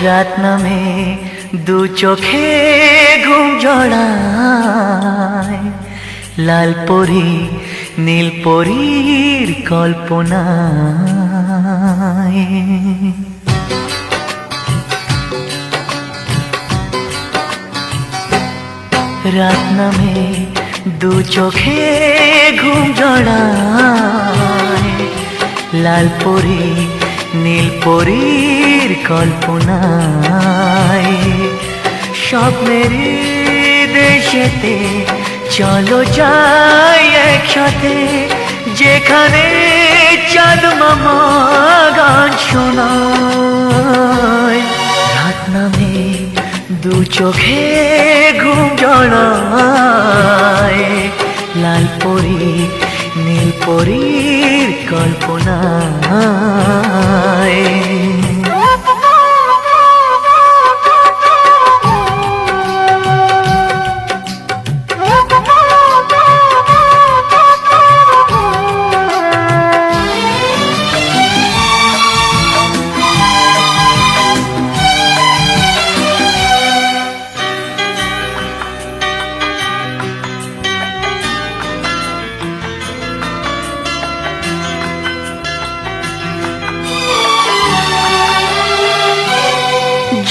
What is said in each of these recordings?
রাত নামে দু চোখে ঘুম জড়ায়, লাল পরি নীল পরীর কল্পনায়। রাত নামে দু চোখে ঘুম জড়ায়, লাল পরি নীল পরীর কল্পনায়। স্বপ্নেরই দেশেতে চলো যাই একসাথে, যেখানে চাঁদ মামা গান শোনায়। রাত নামে দু চোখে ঘুম জড়ায়, লাল পরি নীল পরীর কল্পনায়।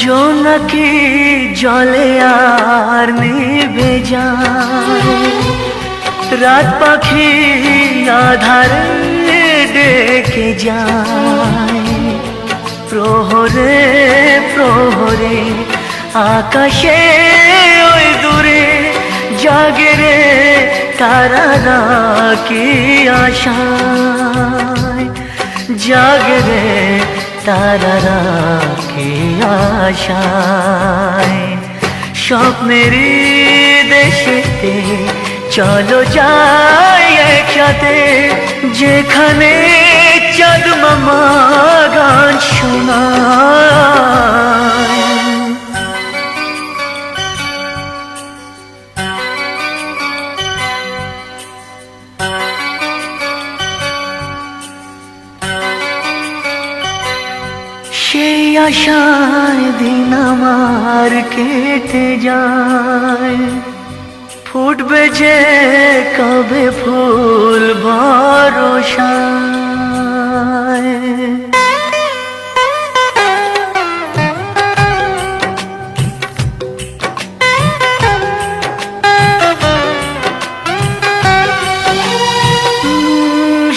জোনাকি জলে আর নিভে যায়, রাত পাখি আধারে ডেকে যায়। প্রহরে প্রহরে আকাশে ওই দূরে জাগে রে তারারা কি আশায়, জাগে রে তারারা কি আশায়। স্বপ্নেরই দেশেতে চলো যাই একসাথে, যেখানে চাঁদ মামা গান শোনায়। সেই আশায় দিন আমার কেটে যায়, ফুটবে যে কবে ফুল ভরসায়।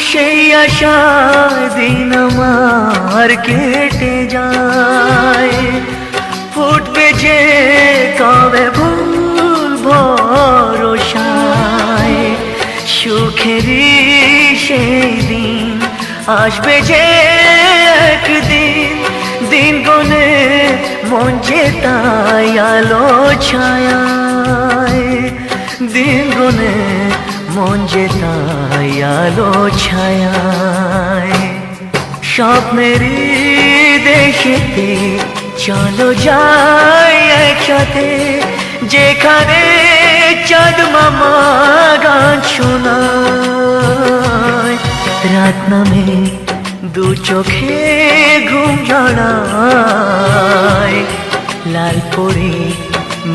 সেই আশায় দিন আমার কেটে যায়, ফুটবে যে কবে ফুল ভরসায়। সুখেরই সেই দিন আসবে যে একদিন, দিন গনে মন যে তাই আলো ছায়ায়, দিন গনে মন যে তাই আলো ছায়ায়। স্বপ্নেরই দেশেতে চলো যাই একসাথে, যেখানে চাঁদ মামা গান শোনায়। রাত নামে দু চোখে ঘুম জড়ায়, লাল পরি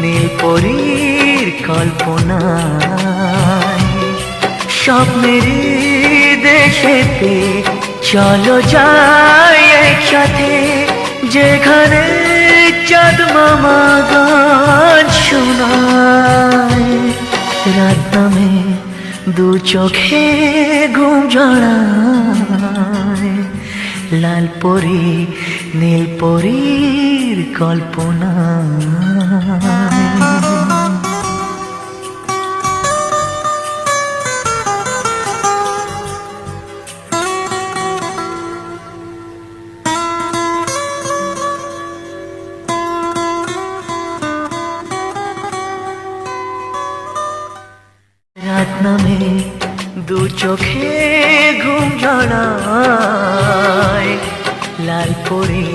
নীল পরীর কল্পনায়। স্বপ্নেরই দেশেতে চলো যাই একসাথে, যেখানে চাঁদ মামা গান শোনায়। রাত নামে দু চোখে ঘুম জড়ায়, লাল পরি নীল পরীর কল্পনায়। রাত নামে দু চোখে ঘুম জড়ায়, লাল পরি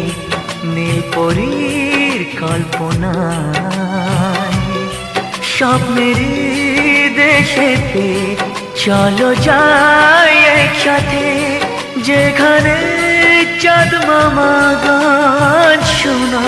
নীল পরীর কল্পনায়। স্বপ্নেরই দেশেতে চলো যাই একসাথে, যেখানে চাঁদ মামা গান শোনা।